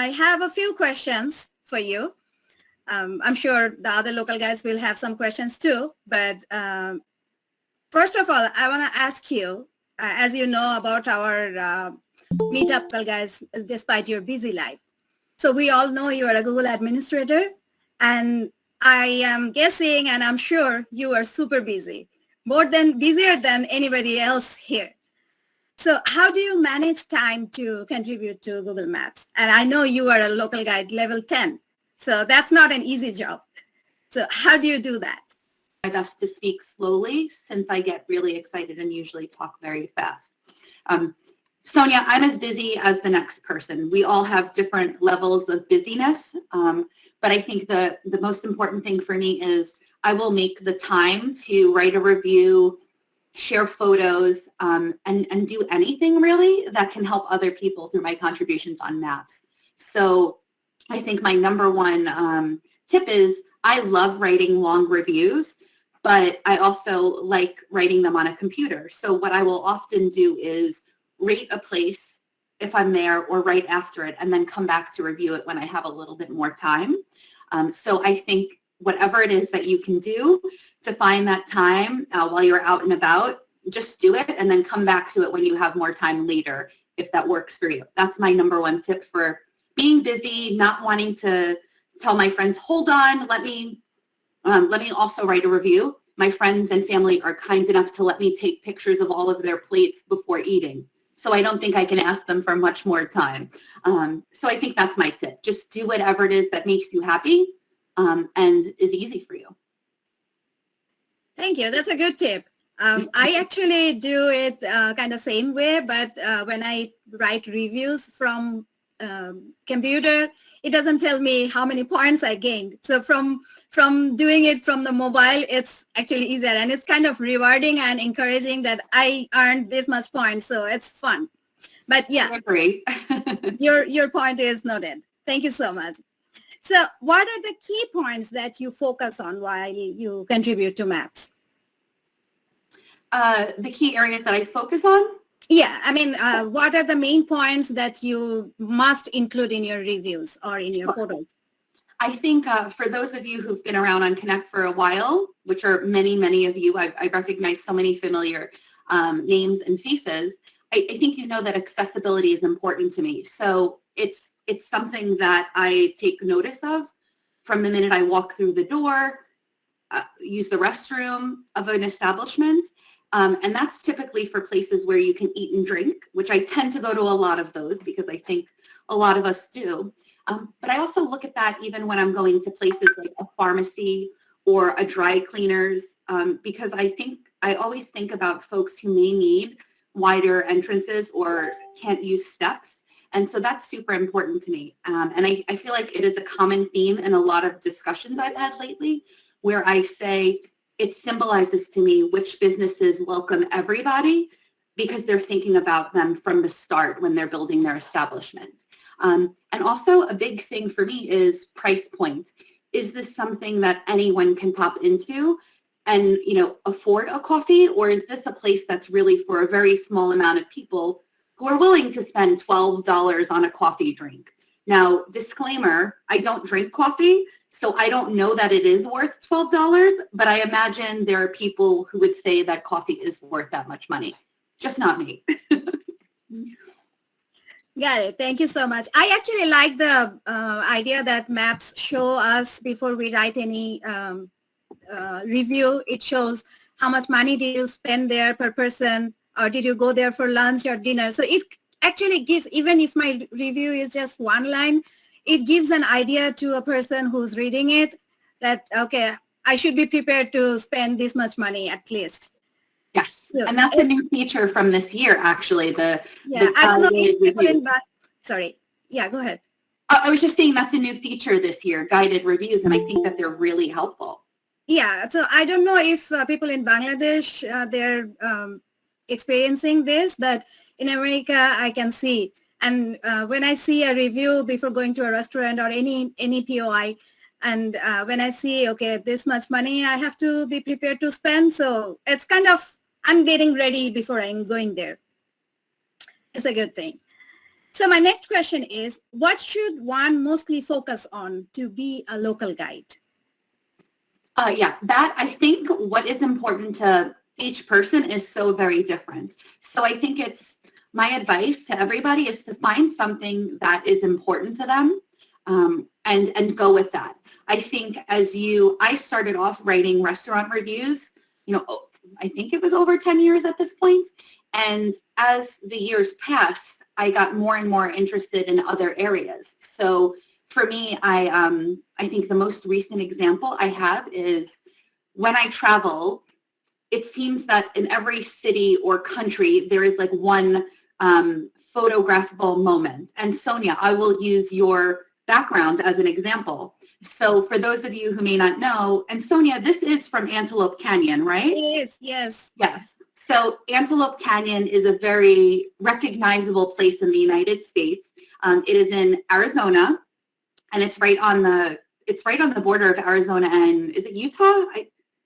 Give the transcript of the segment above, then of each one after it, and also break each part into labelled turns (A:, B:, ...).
A: I have a few questions for you. I'm sure the other local guys will have some questions too, but first of all, I want to ask you, as you know about our Meetup guys, despite your busy life. So we all know you are a Google administrator, and I am guessing, and I'm sure you are super busy, busier than anybody else here. So how do you manage time to contribute to Google Maps? And I know you are a local guide level 10, so that's not an easy job. So how do you do that?
B: My best to speak slowly since I get really excited and usually talk very fast. Sonia, I'm as busy as the next person. We all have different levels of busyness, but I think the most important thing for me is I will make the time to write a review, share photos, and do anything really that can help other people through my contributions on maps. So I think my number one tip is I love writing long reviews, but I also like writing them on a computer. So what I will often do is rate a place if I'm there or right after it, and then come back to review it when I have a little bit more time. So I think whatever it is that you can do to find that time while you're out and about, just do it and then come back to it when you have more time later, if that works for you. That's my number one tip for being busy, not wanting to tell my friends, hold on, let me also write a review. My friends and family are kind enough to let me take pictures of all of their plates before eating. So I don't think I can ask them for much more time. So I think that's my tip. Just do whatever it is that makes you happy and is easy for you.
A: Thank you. That's a good tip. I actually do it kind of same way, but when I write reviews from computer, it doesn't tell me how many points I gained. So from doing it from the mobile, it's actually easier, and it's kind of rewarding and encouraging that I earned this much points. So it's fun. But yeah,
B: great.
A: your point is noted. Thank you so much. So what are the key points that you focus on while you contribute to maps?
B: The key areas that I focus on?
A: Yeah, I mean, what are the main points that you must include in your reviews or in your photos?
B: I think for those of you who've been around on Connect for a while, which are many of you, I recognize so many familiar names and faces. I think you know that accessibility is important to me. So it's something that I take notice of from the minute I walk through the door, use the restroom of an establishment. And that's typically for places where you can eat and drink, which I tend to go to a lot of those because I think a lot of us do. But I also look at that even when I'm going to places like a pharmacy or a dry cleaners, because I always think about folks who may need wider entrances or can't use steps. And so that's super important to me. And I feel like it is a common theme in a lot of discussions I've had lately, where I say, it symbolizes to me which businesses welcome everybody because they're thinking about them from the start when they're building their establishment. And also a big thing for me is price point. Is this something that anyone can pop into and afford a coffee, or is this a place that's really for a very small amount of people who are willing to spend $12 on a coffee drink? Now, disclaimer, I don't drink coffee, so I don't know that it is worth $12, but I imagine there are people who would say that coffee is worth that much money. Just not me.
A: Got it. Thank you so much. I actually like the idea that maps show us before we write any review. It shows how much money did you spend there per person, or did you go there for lunch or dinner. So it actually gives, even if my review is just one line, it gives an idea to a person who's reading it that, okay, I should be prepared to spend this much money at least.
B: Yes, so, and that's a new feature from this year, actually.
A: I don't know if people sorry. Yeah, go ahead.
B: I was just saying that's a new feature this year, guided reviews, and I think that they're really helpful.
A: Yeah, so I don't know if people in Bangladesh, they're experiencing this, but in America, I can see. And when I see a review before going to a restaurant or any POI, and when I see, okay, this much money I have to be prepared to spend, so it's kind of, I'm getting ready before I'm going there. It's a good thing. So my next question is, what should one mostly focus on to be a local guide?
B: Yeah, that I think what is important to each person is so very different. So I think it's my advice to everybody is to find something that is important to them, and go with that. I think I started off writing restaurant reviews, I think it was over 10 years at this point. And as the years passed, I got more and more interested in other areas. So for me, I think the most recent example I have is when I travel, it seems that in every city or country, there is like one photographable moment. And Sonia, I will use your background as an example. So for those of you who may not know, and Sonia, this is from Antelope Canyon, right?
A: Yes, yes.
B: Yes. So Antelope Canyon is a very recognizable place in the United States. It is in Arizona, and it's right on the border of Arizona and is it Utah?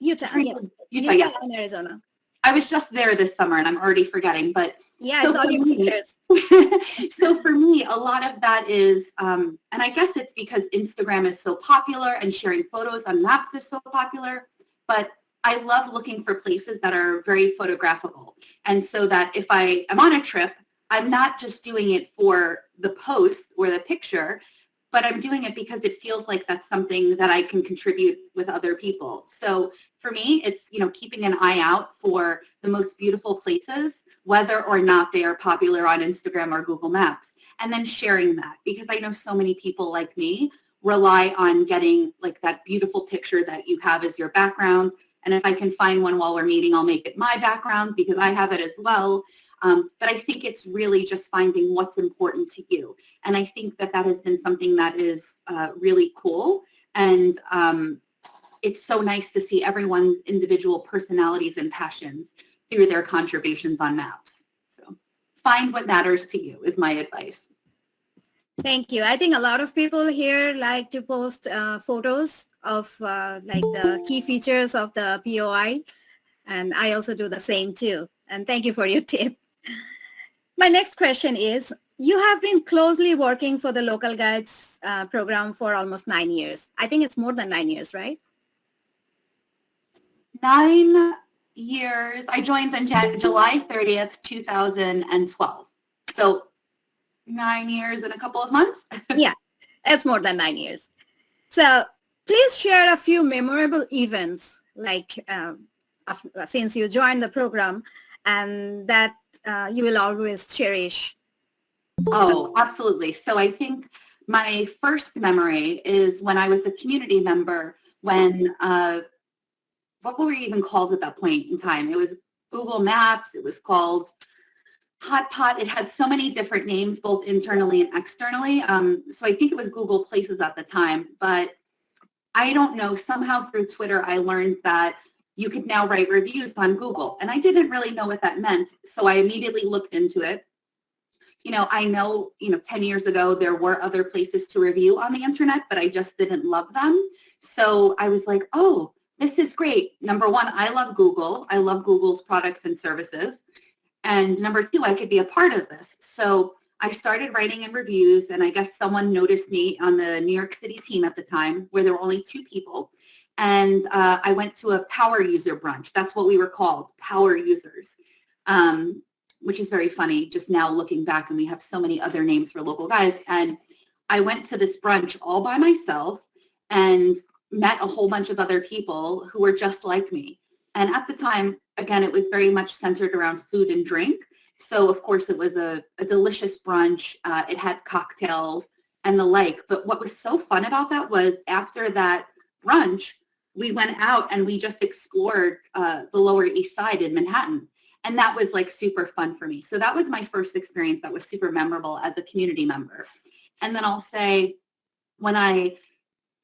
A: Utah, yes.
B: Utah, yes.
A: And Arizona.
B: I was just there this summer and I'm already forgetting, but
A: yeah, so I saw your pictures.
B: So for me, a lot of that is, and I guess it's because Instagram is so popular and sharing photos on maps is so popular, but I love looking for places that are very photographable. And so that if I am on a trip, I'm not just doing it for the post or the picture, but I'm doing it because it feels like that's something that I can contribute with other people. So for me, it's, keeping an eye out for the most beautiful places, whether or not they are popular on Instagram or Google Maps, and then sharing that, because I know so many people like me rely on getting like that beautiful picture that you have as your background. And if I can find one while we're meeting, I'll make it my background because I have it as well. But I think it's really just finding what's important to you. And I think that has been something that is really cool. And it's so nice to see everyone's individual personalities and passions through their contributions on maps. So find what matters to you is my advice.
A: Thank you. I think a lot of people here like to post photos of like the key features of the POI. And I also do the same too. And thank you for your tip. My next question is, you have been closely working for the Local Guides program for almost 9 years. I think it's more than 9 years, right?
B: 9 years. I joined on July 30th, 2012. So 9 years and a couple of months.
A: Yeah, it's more than 9 years. So please share a few memorable events, like since you joined the program, and that you will always cherish.
B: Oh, absolutely. So I think my first memory is when I was a community member when, what were we even called at that point in time? It was Google Maps. It was called Hot Pot. It had so many different names, both internally and externally. So I think it was Google Places at the time, but I don't know, somehow through Twitter, I learned that you could now write reviews on Google. And I didn't really know what that meant. So I immediately looked into it. I know, 10 years ago, there were other places to review on the internet, but I just didn't love them. So I was like, oh, this is great. Number one, I love Google. I love Google's products and services. And number two, I could be a part of this. So I started writing in reviews, and I guess someone noticed me on the New York City team at the time, where there were only 2 people. And I went to a power user brunch. That's what we were called, power users, which is very funny just now looking back, and we have so many other names for local guides. And I went to this brunch all by myself and met a whole bunch of other people who were just like me. And at the time, again, it was very much centered around food and drink. So of course it was a delicious brunch. It had cocktails and the like. But what was so fun about that was after that brunch, we went out and we just explored the Lower East Side in Manhattan. And that was like super fun for me. So that was my first experience that was super memorable as a community member. And then I'll say when I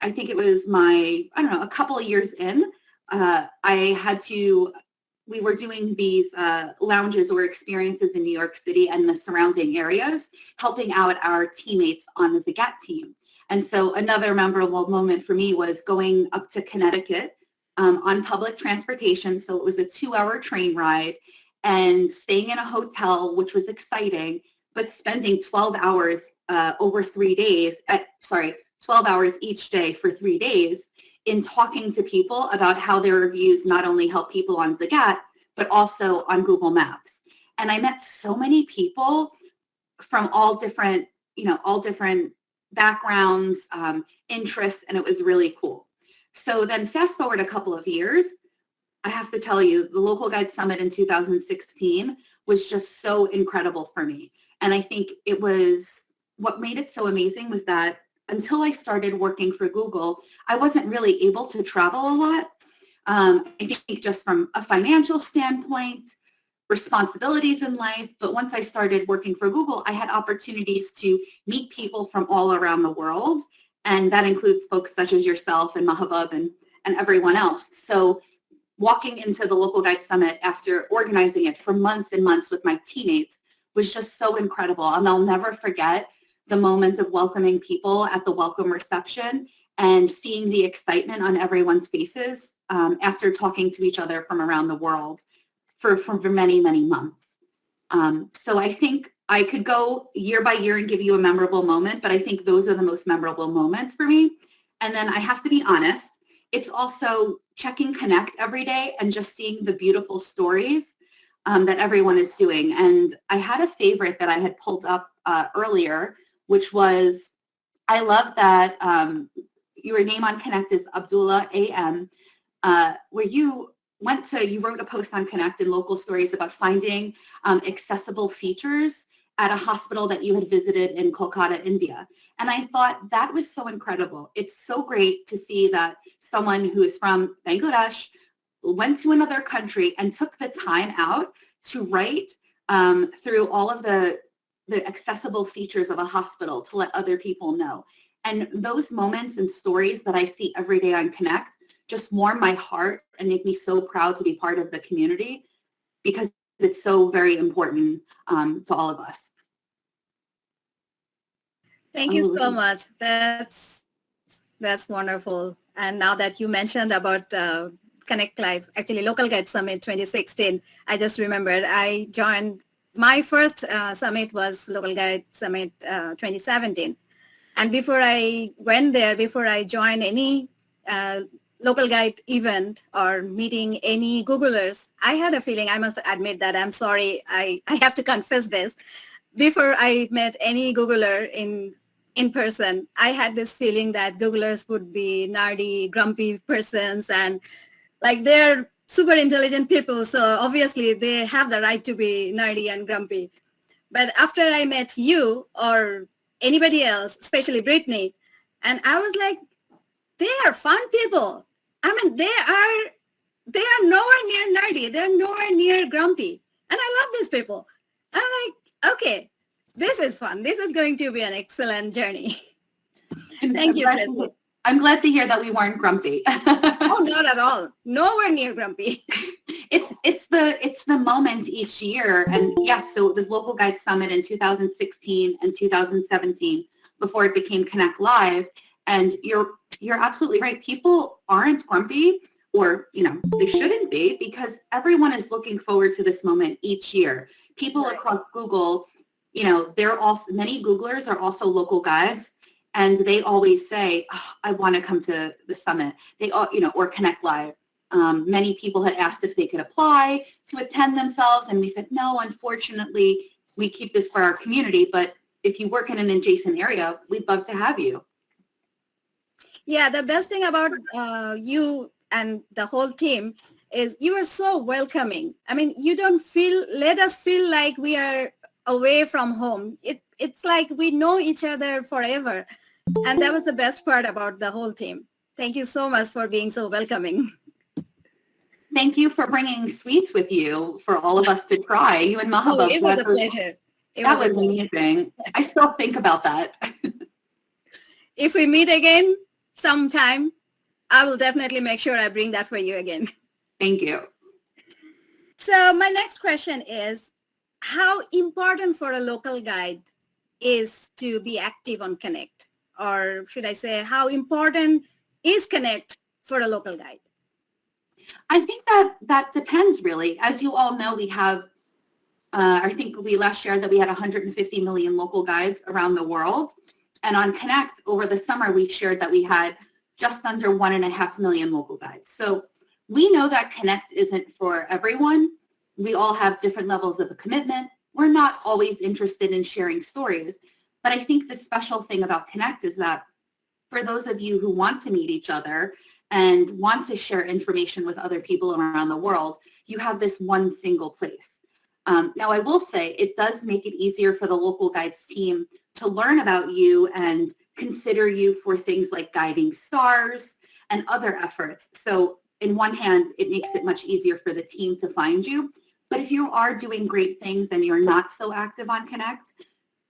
B: think it was a couple of years in, we were doing these lounges or experiences in New York City and the surrounding areas, helping out our teammates on the Zagat team. And so another memorable moment for me was going up to Connecticut on public transportation. So it was a 2-hour train ride and staying in a hotel, which was exciting. but spending 12 hours over 3 days, 12 hours each day for 3 days in talking to people about how their reviews not only help people on Zagat, but also on Google Maps. And I met so many people from all different backgrounds, interests, and it was really cool. So then fast forward a couple of years, I have to tell you, the Local Guide Summit in 2016 was just so incredible for me. And I think it was, what made it so amazing was that until I started working for Google, I wasn't really able to travel a lot. I think just from a financial standpoint, responsibilities in life. But once I started working for Google, I had opportunities to meet people from all around the world. And that includes folks such as yourself and Mahabub and everyone else. So walking into the Local Guide Summit after organizing it for months and months with my teammates was just so incredible. And I'll never forget the moments of welcoming people at the welcome reception and seeing the excitement on everyone's faces after talking to each other from around the world for many, many months. So I think I could go year by year and give you a memorable moment, but I think those are the most memorable moments for me. And then I have to be honest, it's also checking Connect every day and just seeing the beautiful stories that everyone is doing. And I had a favorite that I had pulled up earlier, which was, I love that your name on Connect is Abdullah AM, where you wrote a post on Connect and local stories about finding accessible features at a hospital that you had visited in Kolkata, India. And I thought that was so incredible. It's so great to see that someone who is from Bangladesh went to another country and took the time out to write through all of the accessible features of a hospital to let other people know. And those moments and stories that I see every day on Connect just warm my heart and make me so proud to be part of the community, because it's so very important to all of us.
A: Thank you so much. That's wonderful. And now that you mentioned about Connect Live, actually Local Guide Summit 2016, I just remembered I joined, my first summit was Local Guide Summit 2017. And before I went there, before I joined any local guide event or meeting any Googlers, I had a feeling, I must admit that, I'm sorry, I have to confess this. Before I met any Googler in person, I had this feeling that Googlers would be nerdy, grumpy persons, and like they're super intelligent people, so obviously they have the right to be nerdy and grumpy. But after I met you or anybody else, especially Brittany, and I was like, they are fun people. I mean, they are nowhere near nerdy. They're nowhere near grumpy. And I love these people. I'm like, okay, this is fun. This is going to be an excellent journey. Thank you, Traci.
B: I'm glad to hear that we weren't grumpy.
A: Oh, not at all. Nowhere near grumpy.
B: It's the moment each year. And yes, so it was Local Guide Summit in 2016 and 2017 before it became Connect Live. And you're absolutely right. People aren't grumpy, or they shouldn't be, because everyone is looking forward to this moment each year. People across Google, they're also, many Googlers are also local guides, and they always say, oh, I want to come to the summit. They all, or Connect Live. Many people had asked if they could apply to attend themselves, and we said, no, unfortunately, we keep this for our community, but if you work in an adjacent area, we'd love to have you.
A: Yeah, the best thing about you and the whole team is you are so welcoming. I mean, you don't let us feel like we are away from home. It's like we know each other forever. And that was the best part about the whole team. Thank you so much for being so welcoming.
B: Thank you for bringing sweets with you for all of us to try. You and Mahabub.
A: Oh, it was a pleasure.
B: That was amazing. I still think about that.
A: If we meet again sometime, I will definitely make sure I bring that for you again.
B: Thank you.
A: So my next question is, how important for a local guide is to be active on Connect? Or should I say, how important is Connect for a local guide?
B: I think that depends, really. As you all know, we have I think we last shared that we had 150 million local guides around the world. And on Connect over the summer, we shared that we had just under 1.5 million local guides. So we know that Connect isn't for everyone. We all have different levels of commitment. We're not always interested in sharing stories. But I think the special thing about Connect is that for those of you who want to meet each other and want to share information with other people around the world, you have this one single place. Now, I will say it does make it easier for the local guides team to learn about you and consider you for things like guiding stars and other efforts. So in one hand, it makes it much easier for the team to find you. But if you are doing great things and you're not so active on Connect,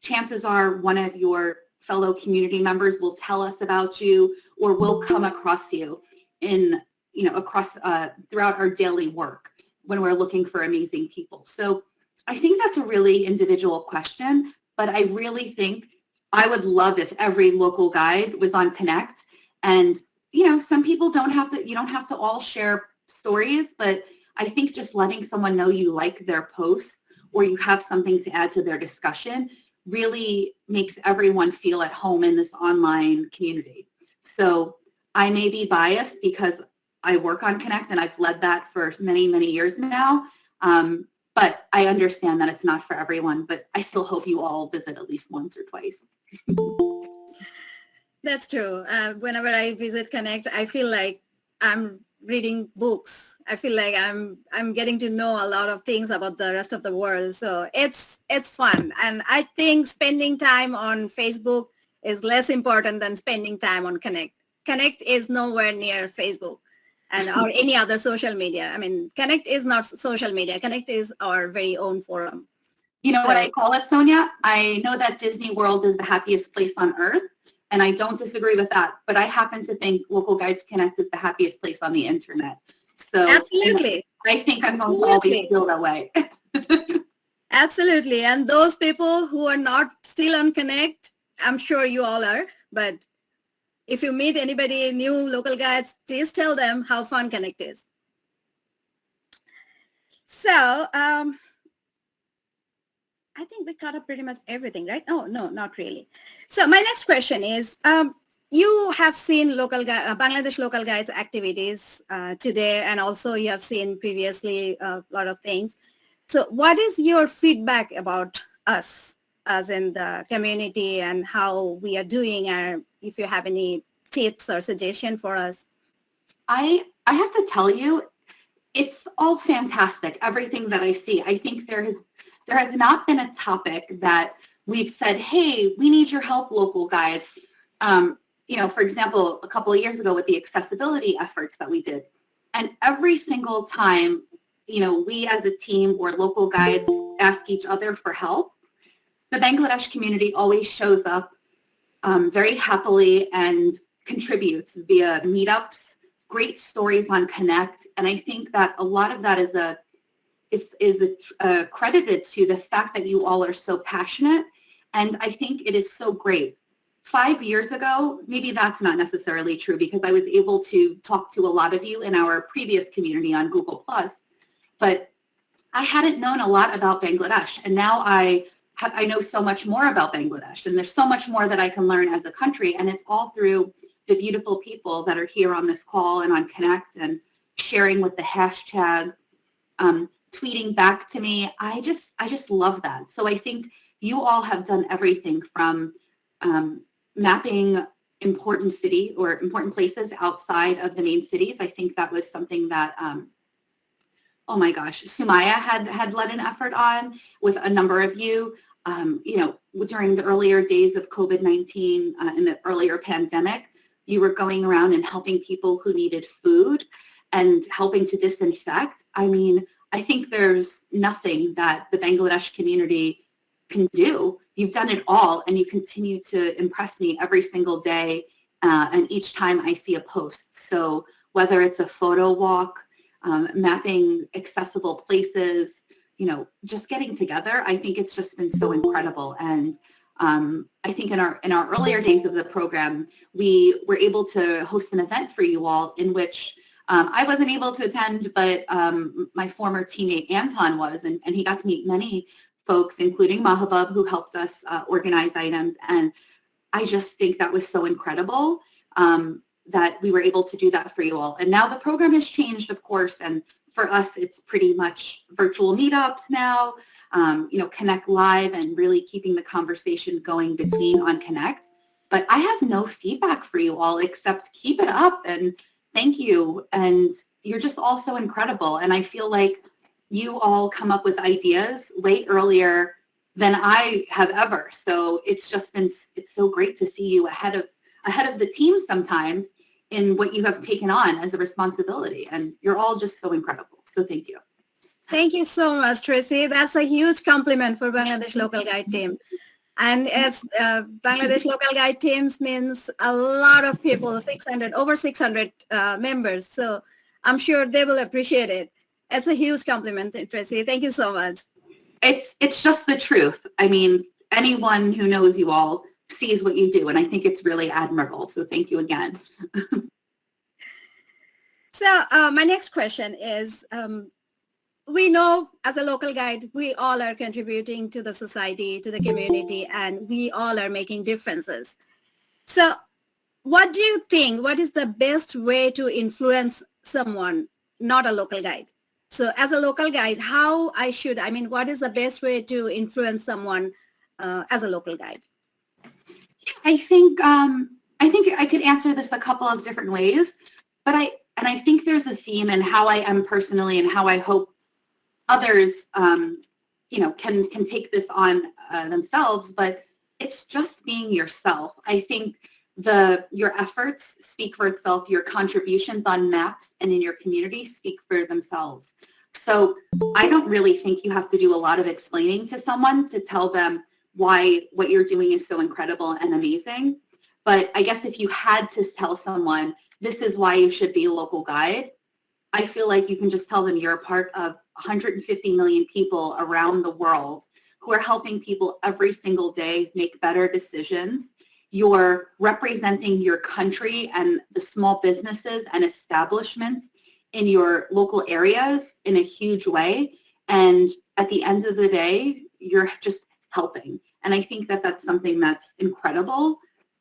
B: chances are one of your fellow community members will tell us about you or will come across you in, throughout our daily work when we're looking for amazing people. So I think that's a really individual question, but I really think I would love if every local guide was on Connect. And, some people you don't have to all share stories, but I think just letting someone know you like their post or you have something to add to their discussion really makes everyone feel at home in this online community. So I may be biased because I work on Connect and I've led that for many, many years now. But I understand that it's not for everyone, but I still hope you all visit at least once or twice.
A: That's true. Whenever I visit Connect, I feel like I'm reading books. I feel like I'm getting to know a lot of things about the rest of the world. So it's fun. And I think spending time on Facebook is less important than spending time on Connect. Connect is nowhere near Facebook and or any other social media. I mean, Connect is not social media. Connect is our very own forum.
B: You know what I call it, Sonia? I know that Disney World is the happiest place on earth, and I don't disagree with that, but I happen to think Local Guides Connect is the happiest place on the internet. So
A: absolutely.
B: I think I'm going to always feel that way.
A: Absolutely. And those people who are not still on Connect, I'm sure you all are, but if you meet anybody, new local guides, please tell them how fun Connect is. So I think we covered pretty much everything, right? Oh, no, not really. So my next question is, you have seen Bangladesh local guides activities today, and also you have seen previously a lot of things. So what is your feedback about us as in the community and how we are doing, and if you have any tips or suggestion for us?
B: I have to tell you, it's all fantastic, everything that I see. I think there has not been a topic that we've said, hey, we need your help, local guides. For example, a couple of years ago with the accessibility efforts that we did. And every single time, we as a team or local guides ask each other for help, the Bangladesh community always shows up very happily and contributes via meetups, great stories on Connect. And I think that a lot of that is credited to the fact that you all are so passionate. And I think it is so great. 5 years ago, maybe that's not necessarily true because I was able to talk to a lot of you in our previous community on Google+, but I hadn't known a lot about Bangladesh. And now I know so much more about Bangladesh, and there's so much more that I can learn as a country. And it's all through the beautiful people that are here on this call and on Connect and sharing with the hashtag, tweeting back to me. I just love that. So I think you all have done everything from mapping important city or important places outside of the main cities. I think that was something that, oh my gosh, Sumaya had led an effort on with a number of you, during the earlier days of COVID-19 in the earlier pandemic. You were going around and helping people who needed food and helping to disinfect. I mean, I think there's nothing that the Bangladesh community can do. You've done it all, and you continue to impress me every single day and each time I see a post. So whether it's a photo walk, mapping accessible places, just getting together, I think it's just been so incredible. And I think in our earlier days of the program, we were able to host an event for you all in which I wasn't able to attend, but my former teammate Anton was, and he got to meet many folks, including Mahabub, who helped us organize items. And I just think that was so incredible that we were able to do that for you all. And now the program has changed, of course, and for us, it's pretty much virtual meetups now, Connect Live and really keeping the conversation going between on Connect. But I have no feedback for you all except keep it up and thank you. And you're just all so incredible. And I feel like you all come up with ideas way earlier than I have ever. So it's so great to see you ahead of the team sometimes in what you have taken on as a responsibility. And you're all just so incredible. So thank you.
A: Thank you so much, Traci. That's a huge compliment for Bangladesh Local Guide team. And as Bangladesh Local Guide teams means a lot of people, over 600 members. So I'm sure they will appreciate it. It's a huge compliment, Traci. Thank you so much.
B: It's just the truth. I mean, anyone who knows you all sees what you do, and I think it's really admirable. So thank you again.
A: So my next question is, we know as a local guide, we all are contributing to the society, to the community, and we all are making differences. So what do you think, what is the best way to influence someone, not a local guide? So as a local guide, what is the best way to influence someone as a local guide?
B: I think I could answer this a couple of different ways, but I think there's a theme in how I am personally and how I hope others, can take this on themselves, but it's just being yourself. I think your efforts speak for itself. Your contributions on maps and in your community speak for themselves. So I don't really think you have to do a lot of explaining to someone to tell them why what you're doing is so incredible and amazing. But I guess if you had to tell someone, this is why you should be a local guide, I feel like you can just tell them you're a part of 150 million people around the world who are helping people every single day make better decisions. You're representing your country and the small businesses and establishments in your local areas in a huge way. And at the end of the day, you're just helping. And I think that that's something that's incredible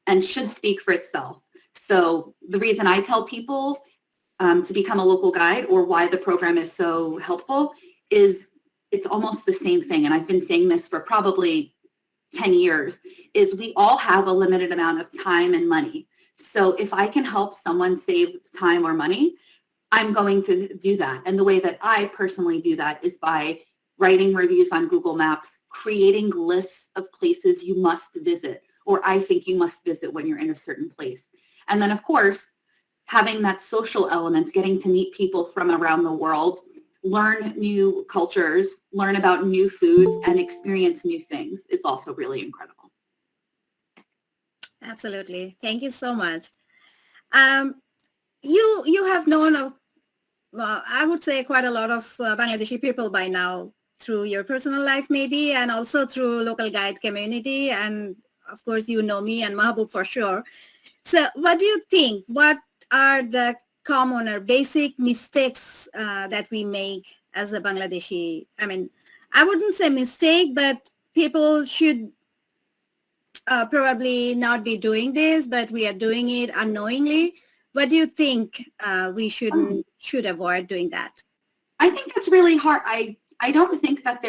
B: and should speak for itself. So the reason I tell people to become a local guide, or why the program is so helpful, is it's almost the same thing. And I've been saying this for probably 10 years, is we all have a limited amount of time and money. So if I can help someone save time or money, I'm going to do that. And the way that I personally do that is by writing reviews on Google Maps, creating lists of places you must visit, or I think you must visit when you're in a certain place. And then, of course, having that social element, getting to meet people from around the world, learn new cultures, learn about new foods, and experience new things is also really incredible.
A: Absolutely. Thank you so much. You have known I would say quite a lot of Bangladeshi people by now through your personal life maybe, and also through local guide community. And of course, you know me and Mahabub for sure. So what do you think? What are the common or basic mistakes that we make as a Bangladeshi? I mean, I wouldn't say mistake, but people should probably not be doing this, but we are doing it unknowingly. What do you think we should avoid doing that?
B: I think that's really hard. I don't think that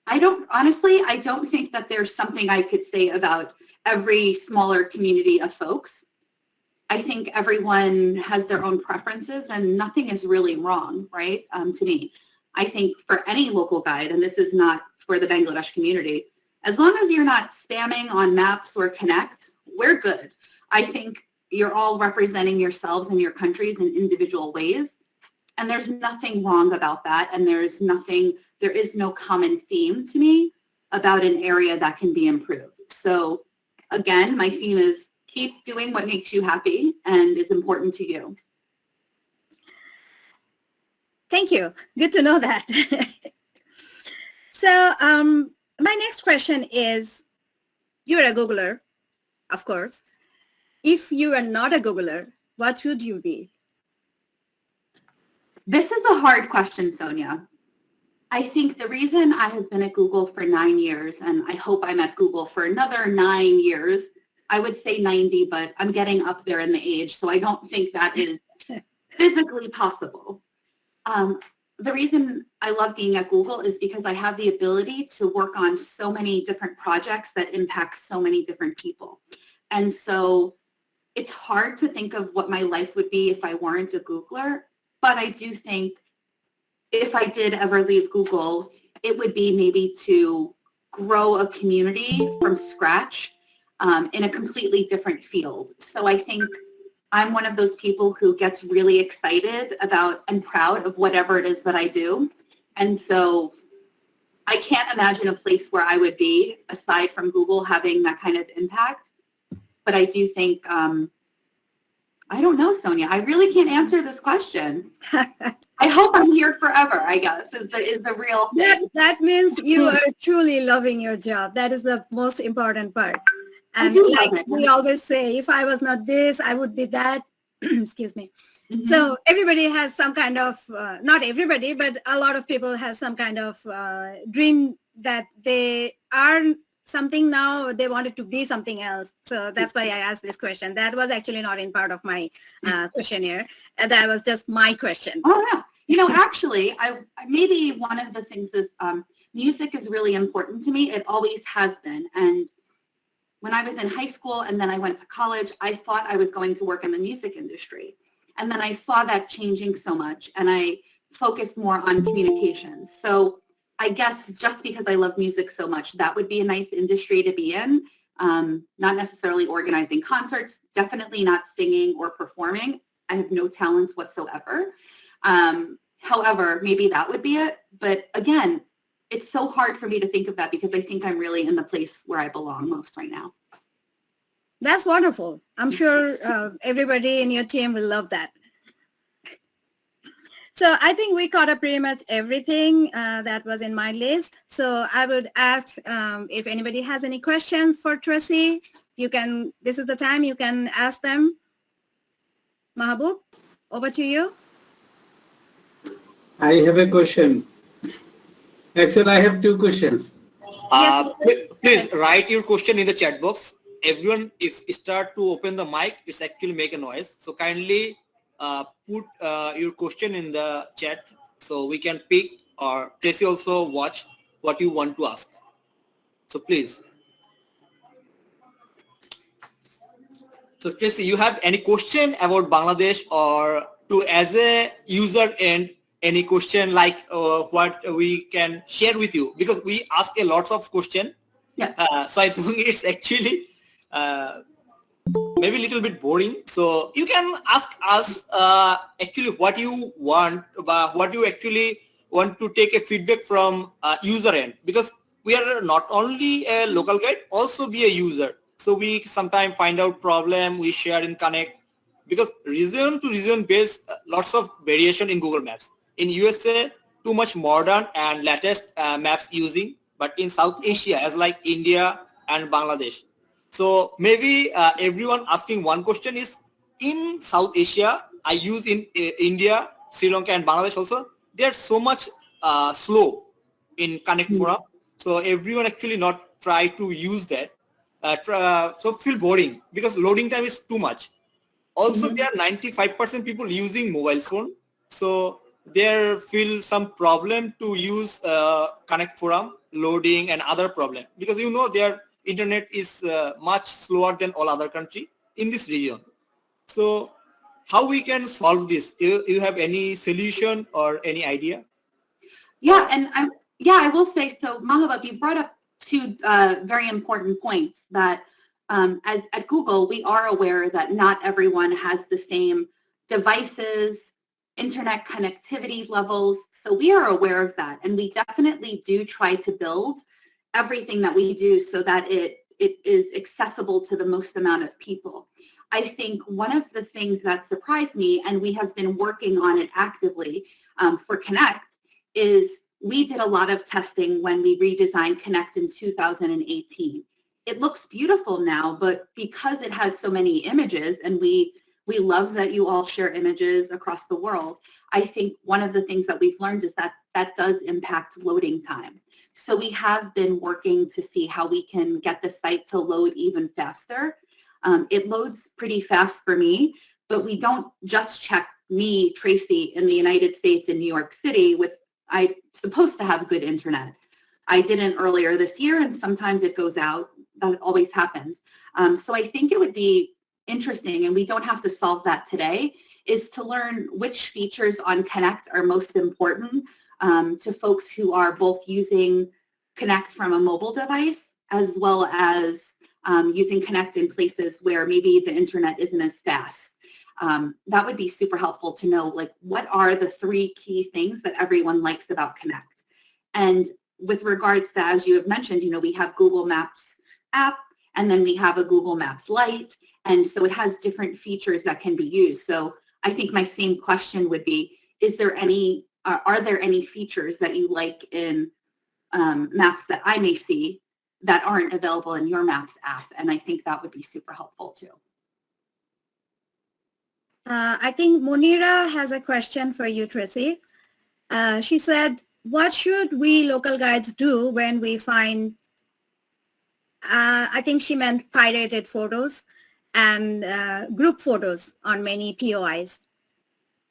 B: I don't think that there's something I could say about every smaller community of folks. I think everyone has their own preferences and nothing is really wrong, right? To me, I think for any local guide, and this is not for the Bangladesh community, as long as you're not spamming on Maps or Connect, we're good. I think you're all representing yourselves and your countries in individual ways. And there's nothing wrong about that. And there is no common theme to me about an area that can be improved. So again, my theme is keep doing what makes you happy and is important to you.
A: Thank you. Good to know that. So my next question is, you're a Googler, of course. If you are not a Googler, what would you be?
B: This is a hard question, Sonia. I think the reason I have been at Google for 9 years, and I hope I'm at Google for another 9 years, I would say 90, but I'm getting up there in the age, so I don't think that is physically possible. The reason I love being at Google is because I have the ability to work on so many different projects that impact so many different people. And so it's hard to think of what my life would be if I weren't a Googler, but I do think if I did ever leave Google, it would be maybe to grow a community from scratch in a completely different field. So I think I'm one of those people who gets really excited about and proud of whatever it is that I do. And so I can't imagine a place where I would be aside from Google having that kind of impact. But I do think, I don't know, Sonia, I really can't answer this question. I hope I'm here forever, I guess, is the real thing.
A: That means you are truly loving your job. That is the most important part. And like we always say, if I was not this, I would be that. Excuse me. Mm-hmm. So everybody has some kind of, not everybody, but a lot of people have some kind of dream that they are something now, they wanted to be something else. So that's why I asked this question. That was actually not in part of my questionnaire. And that was just my question.
B: Oh, yeah. You know, actually, maybe one of the things is music is really important to me. It always has been. And when I was in high school and then I went to college, I thought I was going to work in the music industry. And then I saw that changing so much and I focused more on communications. So I guess just because I love music so much, that would be a nice industry to be in. Not necessarily organizing concerts, definitely not singing or performing. I have no talent whatsoever. However, maybe that would be it. But again, it's so hard for me to think of that because I think I'm really in the place where I belong most right now.
A: That's wonderful. I'm sure everybody in your team will love that. So I think we caught pretty much everything that was in my list. So I would ask if anybody has any questions for Traci, this is the time you can ask them. Mahabub, over to you.
C: I have a question. Actually, I have two questions.
D: Please write your question in the chat box. Everyone, if you start to open the mic, it's actually make a noise. So kindly put your question in the chat so we can pick, or Traci also watch what you want to ask. So please. So Traci, you have any question about Bangladesh or to as a user and any question like what we can share with you? Because we ask a lot of questions.
B: Yes.
D: So I think it's actually maybe a little bit boring. So you can ask us actually what you want, what you actually want to take a feedback from user end. Because we are not only a local guide, also be a user. So we sometimes find out problem, we share and connect. Because region to region based, lots of variation in Google Maps. In USA, too much modern and latest maps using, but in South Asia, as like India and Bangladesh. So maybe everyone asking one question is, in South Asia, I use in India, Sri Lanka and Bangladesh also, they are so much slow in Connect Forum. So everyone actually not try to use that. So feel boring because loading time is too much. Also, there are 95% people using mobile phone. So there feel some problem to use Connect Forum, loading and other problem. Because you know their internet is much slower than all other country in this region. So how we can solve this? You have any solution or any idea?
B: Yeah, and I will say, so Mahabub, you brought up two very important points that as at Google, we are aware that not everyone has the same devices, internet connectivity levels. So we are aware of that. And we definitely do try to build everything that we do so that it is accessible to the most amount of people. I think one of the things that surprised me, and we have been working on it actively for Connect, is we did a lot of testing when we redesigned Connect in 2018. It looks beautiful now, but because it has so many images and we We love that you all share images across the world. I think one of the things that we've learned is that that does impact loading time. So we have been working to see how we can get the site to load even faster. It loads pretty fast for me, but we don't just check me, Tracy, in the United States in New York City I'm supposed to have good internet. I didn't earlier this year, and sometimes it goes out. That always happens. So I think it would be interesting, and we don't have to solve that today, is to learn which features on Connect are most important to folks who are both using Connect from a mobile device as well as using Connect in places where maybe the internet isn't as fast. That would be super helpful to know, like, what are the 3 key things that everyone likes about Connect? And with regards to, as you have mentioned, we have Google Maps app, and then we have a Google Maps Lite, and so it has different features that can be used. So I think my same question would be, are there any features that you like in maps that I may see that aren't available in your Maps app? And I think that would be super helpful too.
A: I think Munira has a question for you, Tracy. She said, what should we local guides do when we find, I think she meant pirated photos and group photos on many TOIs?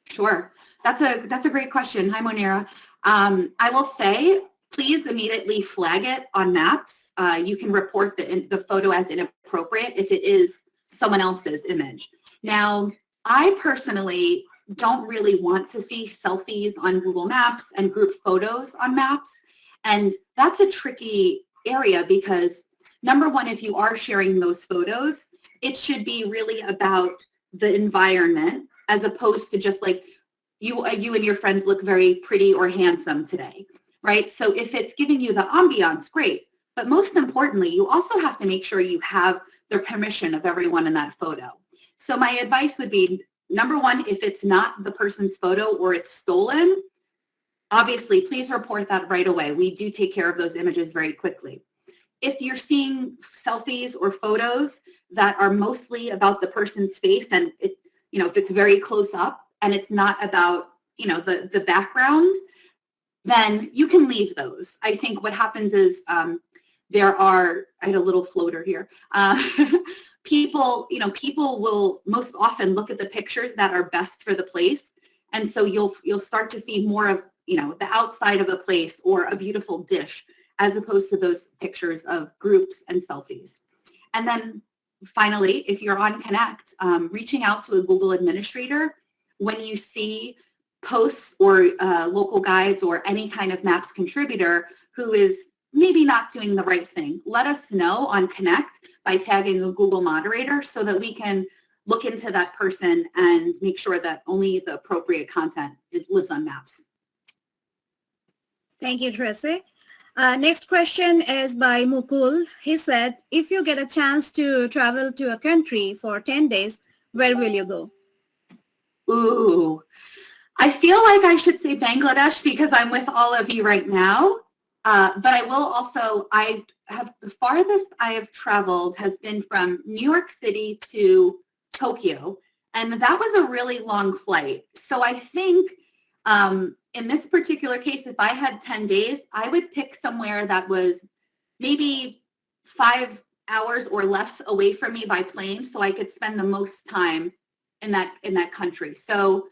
B: Sure. That's a great question. Hi, Monira. I will say, please immediately flag it on Maps. You can report the photo as inappropriate if it is someone else's image. Now, I personally don't really want to see selfies on Google Maps and group photos on Maps. And that's a tricky area because, number one, if you are sharing those photos, it should be really about the environment as opposed to just like you and your friends look very pretty or handsome today, right? So if it's giving you the ambiance, great. But most importantly, you also have to make sure you have the permission of everyone in that photo. So my advice would be, number one, if it's not the person's photo or it's stolen, obviously, please report that right away. We do take care of those images very quickly. If you're seeing selfies or photos that are mostly about the person's face and if it's very close up and it's not about, the background, then you can leave those. I think what happens is I had a little floater here. People will most often look at the pictures that are best for the place. And so you'll start to see more of, the outside of a place or a beautiful dish as opposed to those pictures of groups and selfies. And then finally, if you're on Connect, reaching out to a Google administrator when you see posts or local guides or any kind of Maps contributor who is maybe not doing the right thing. Let us know on Connect by tagging a Google moderator so that we can look into that person and make sure that only the appropriate content lives on Maps.
A: Thank you, Tracy. Next question is by Mukul. He said, if you get a chance to travel to a country for 10 days, where will you go?
B: Ooh, I feel like I should say Bangladesh because I'm with all of you right now. But I will also, the farthest I have traveled has been from New York City to Tokyo. And that was a really long flight. So I think in this particular case, if I had 10 days, I would pick somewhere that was maybe 5 hours or less away from me by plane so I could spend the most time in that country. So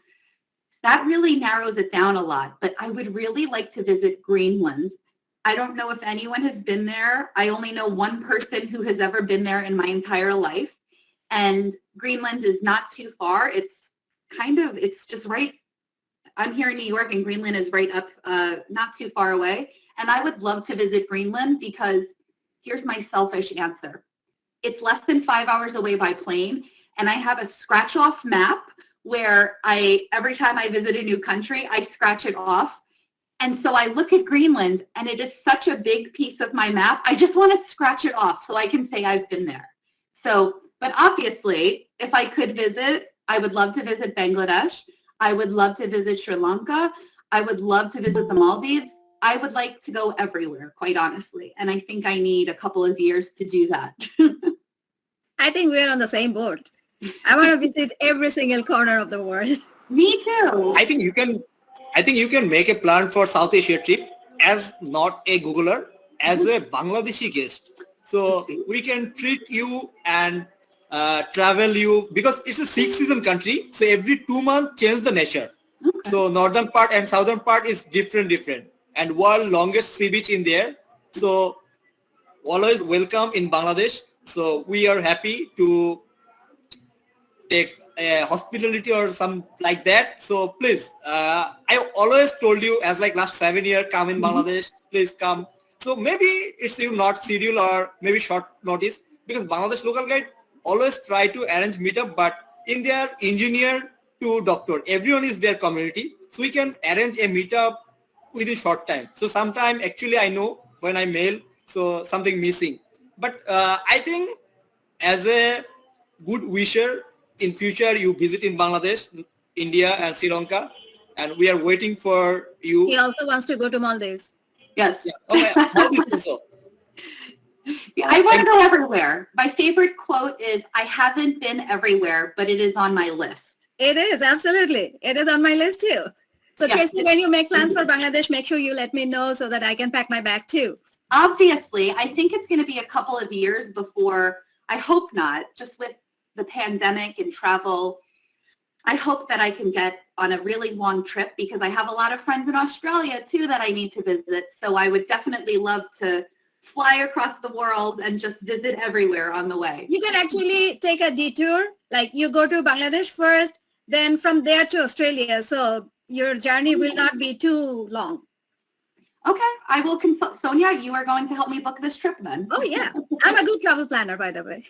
B: that really narrows it down a lot. But I would really like to visit Greenland. I don't know if anyone has been there. I only know one person who has ever been there in my entire life. And Greenland is not too far. It's just right. I'm here in New York and Greenland is right up, not too far away. And I would love to visit Greenland because here's my selfish answer. It's less than 5 hours away by plane. And I have a scratch off map where every time I visit a new country, I scratch it off. And so I look at Greenland and it is such a big piece of my map. I just want to scratch it off so I can say I've been there. So, but obviously, if I could visit, I would love to visit Bangladesh. I would love to visit Sri Lanka. I would love to visit the Maldives. I would like to go everywhere, quite honestly. And I think I need a couple of years to do that.
A: I think we're on the same boat. I want to visit every single corner of the world.
B: Me too.
D: I think you can make a plan for South Asia trip as not a Googler, as a Bangladeshi guest. So we can treat you and travel you because it's a 6-season country. So every 2 months change the nature.
B: Okay.
D: So northern part and southern part is different, and world longest sea beach in there. So always welcome in Bangladesh. So we are happy to take hospitality or some like that. So please, I always told you as like last 7 years, come in Bangladesh, please come. So maybe it's you not schedule or maybe short notice because Bangladesh local guide always try to arrange meetup, but in their engineer to doctor, everyone is their community. So we can arrange a meetup within short time. So sometime actually I know when I mail, so something missing. But I think as a good wisher, in future you visit in Bangladesh, India and Sri Lanka, and we are waiting for you.
A: He also wants to go to Maldives.
B: Yes.
D: Yeah. Okay. Maldives also.
B: Yeah, I want to go everywhere. My favorite quote is, I haven't been everywhere, but it is on my list.
A: It is, absolutely. It is on my list too. So
B: Yeah.
A: Traci, when you make plans for Bangladesh, make sure you let me know so that I can pack my bag too.
B: Obviously, I think it's going to be a couple of years before, I hope not, just with the pandemic and travel, I hope that I can get on a really long trip because I have a lot of friends in Australia too that I need to visit. So I would definitely love to fly across the world and just visit everywhere on the way.
A: You can actually take a detour, like you go to Bangladesh first, then from there to Australia. So your journey will not be too long.
B: Okay, I will consult. Sonia, you are going to help me book this trip then.
A: Oh yeah, I'm a good travel planner, by the way.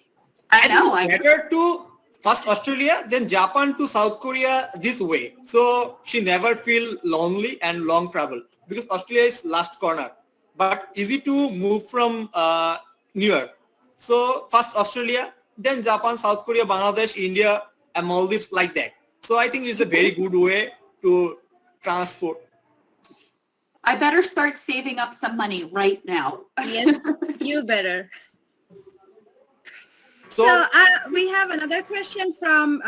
B: I know.
D: It's better to first Australia, then Japan to South Korea this way. So she never feel lonely and long travel because Australia is last corner, but easy to move from near. So first Australia, then Japan, South Korea, Bangladesh, India, and Maldives like that. So I think it's a very good way to transport.
B: I better start saving up some money right now.
A: Yes, you better.
D: So,
A: So we have another question from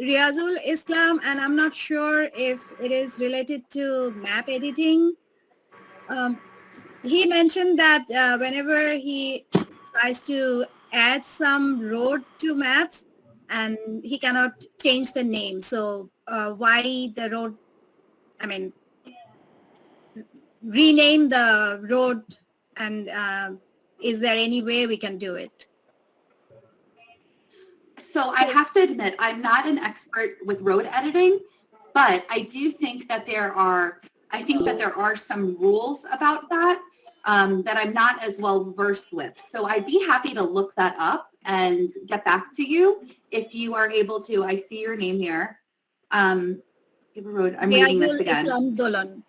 A: Riazul Islam, and I'm not sure if it is related to map editing. He mentioned that whenever he tries to add some road to maps, and he cannot change the name. So why the road, I mean, rename the road, and is there any way we can do it?
B: So I have to admit, I'm not an expert with road editing, but I do think that there are some rules about that that I'm not as well versed with. So I'd be happy to look that up and get back to you if you are able to. I see your name here. Give a road. I'm reading this
A: Riazul
B: again.
A: Islam Dolan.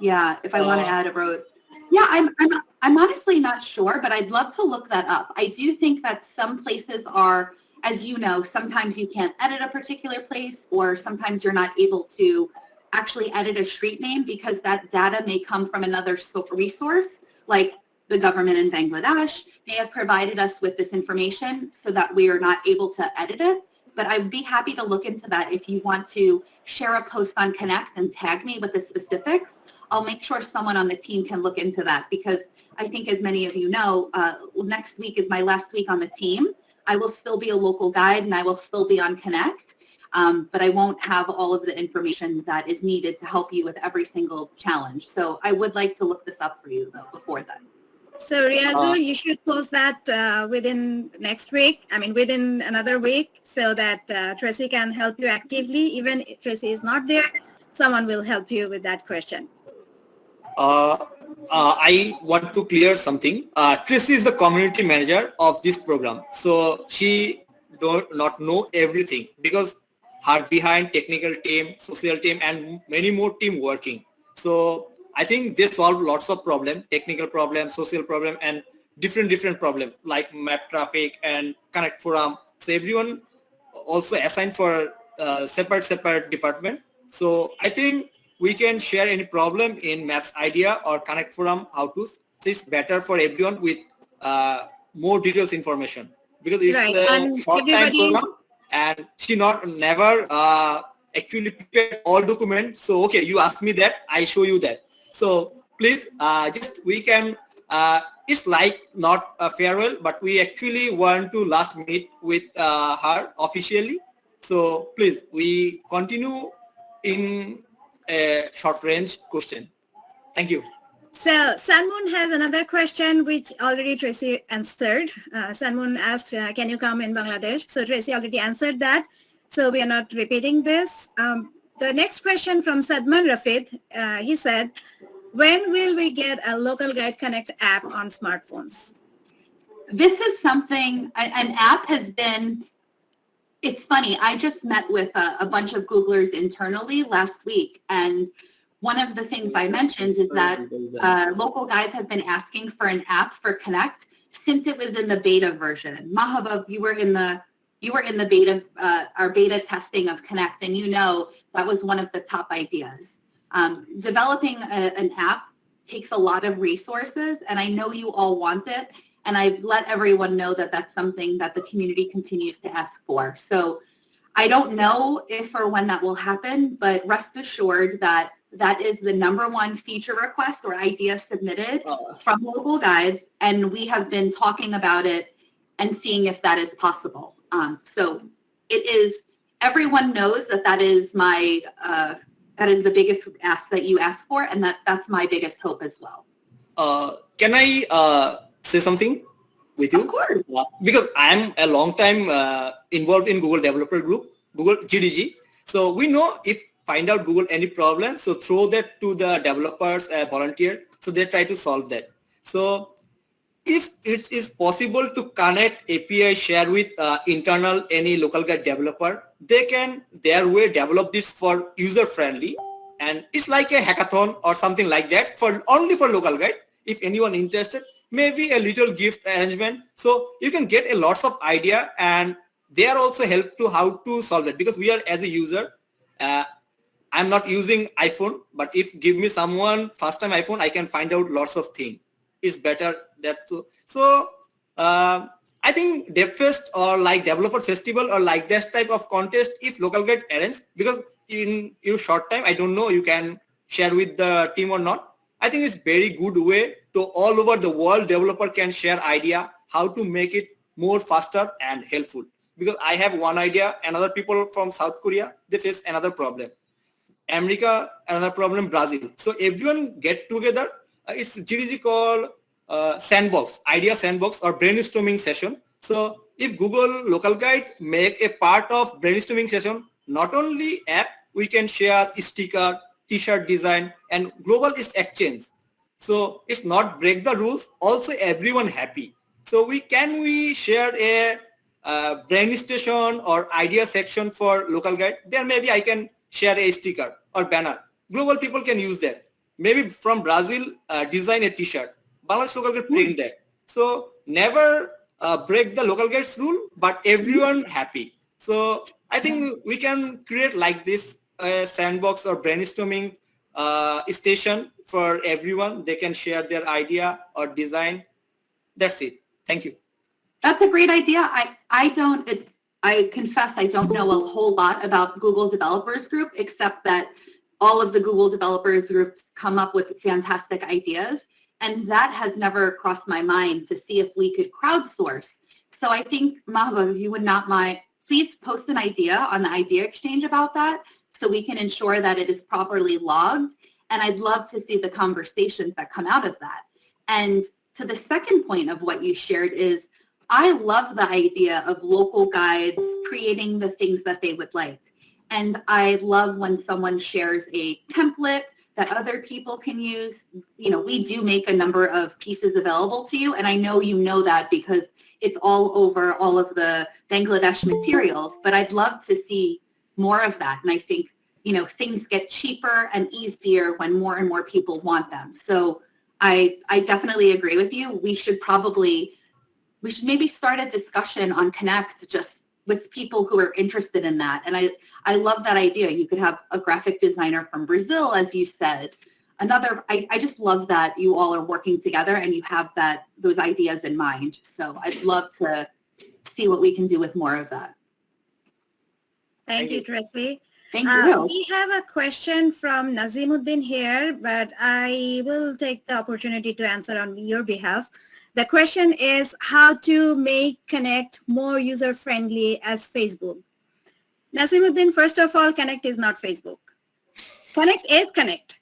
B: Yeah. If I want to add a road. Yeah, I'm honestly not sure, but I'd love to look that up. I do think that some places are, as you know, sometimes you can't edit a particular place, or sometimes you're not able to actually edit a street name because that data may come from another resource, like the government in Bangladesh may have provided us with this information so that we are not able to edit it. But I'd be happy to look into that if you want to share a post on Connect and tag me with the specifics. I'll make sure someone on the team can look into that because I think, as many of you know, next week is my last week on the team. I will still be a local guide and I will still be on Connect, but I won't have all of the information that is needed to help you with every single challenge. So I would like to look this up for you though before then.
A: So Riazul, you should post that within next week, within another week, so that Traci can help you actively. Even if Traci is not there, someone will help you with that question.
D: I want to clear something. Traci is the community manager of this program. So she not know everything because her behind technical team, social team, and many more team working. So I think they solve lots of problem, technical problem, social problem, and different problem like map traffic and connect forum. So everyone also assigned for separate department. So I think we can share any problem in maps idea or connect forum how to. So it's better for everyone with more details information because it's
A: Right.
D: a
A: And
D: short time
A: everybody,
D: program, and she never actually prepared all documents. So okay, you ask me that, I show you that. So please, just we can. It's like not a farewell, but we actually want to last meet with her officially. So please, we continue in a short range question. Thank you.
A: so Sanmoon has another question which already Traci answered. Sanmoon asked, can you come in Bangladesh? So Traci already answered that. So we are not repeating this. The next question from Sadman Rafid, he said, when will we get a Local Guide Connect app on smartphones?
B: This is something, an app has been, it's funny, I just met with a bunch of Googlers internally last week, and one of the things I mentioned is that local guides have been asking for an app for Connect since it was in the beta version. Mahabub, you were in the beta, our beta testing of Connect, and you know that was one of the top ideas. Developing an app takes a lot of resources, and I know you all want it, and I've let everyone know that that's something that the community continues to ask for. So I don't know if or when that will happen, but rest assured that that is the #1 feature request or idea submitted from local guides, and we have been talking about it and seeing if that is possible. So it is, everyone knows that that is my, that is the biggest ask that you ask for, and that's my biggest hope as well.
D: Can I say something with you?
B: Of course.
D: Because I'm a long time involved in Google Developer Group, Google GDG. So we know if find out Google any problem, so throw that to the developers, volunteer, so they try to solve that. So if it is possible to connect API share with internal any local guide developer, they can their way develop this for user friendly, and it's like a hackathon or something like that for only for local guide. If anyone interested, maybe a little gift arrangement, so you can get a lots of idea, and they are also help to how to solve it, because we are as a user. I'm not using iPhone, but if give me someone first time iPhone, I can find out lots of things. It's better that too. So I think DevFest or like Developer Festival or like this type of contest, if local guide arrange, because in your short time, I don't know you can share with the team or not. I think it's very good way to all over the world developer can share idea how to make it more faster and helpful. Because I have one idea, another people from South Korea, they face another problem. America, another problem, Brazil. So everyone get together. It's GDG called sandbox, idea sandbox or brainstorming session. So if Google local guide make a part of brainstorming session, not only app, we can share sticker, t-shirt design, and global is exchange. So it's not break the rules, also everyone happy. So we share a brain station or idea section for local guide. There maybe I can share a sticker or banner. Global people can use that. Maybe from Brazil, design a t-shirt. Bangladesh local guide print that. So never break the local guides rule, but everyone happy. So I think we can create like this sandbox or brainstorming station for everyone. They can share their idea or design. That's it. Thank you.
B: That's a great idea. I confess I don't know a whole lot about Google Developers Group, except that all of the Google Developers Groups come up with fantastic ideas. And that has never crossed my mind to see if we could crowdsource. So I think, Mahabub, if you would not mind, please post an idea on the idea exchange about that so we can ensure that it is properly logged. And I'd love to see the conversations that come out of that. And to the second point of what you shared is, I love the idea of local guides creating the things that they would like. And I love when someone shares a template that other people can use. You know, we do make a number of pieces available to you, and I know you know that because it's all over all of the Bangladesh materials, but I'd love to see more of that. And I think, you know, things get cheaper and easier when more and more people want them. So I definitely agree with you. We should maybe start a discussion on Connect just with people who are interested in that. And I love that idea. You could have a graphic designer from Brazil, as you said. I just love that you all are working together and you have those ideas in mind. So I'd love to see what we can do with more of that.
A: Thank
D: Thank
A: you,
D: you.
A: Tracy.
B: Thank you.
A: We have a question from Nazimuddin here, but I will take the opportunity to answer on your behalf. The question is how to make Connect more user-friendly as Facebook. Nazimuddin, first of all, Connect is not Facebook. Connect is Connect.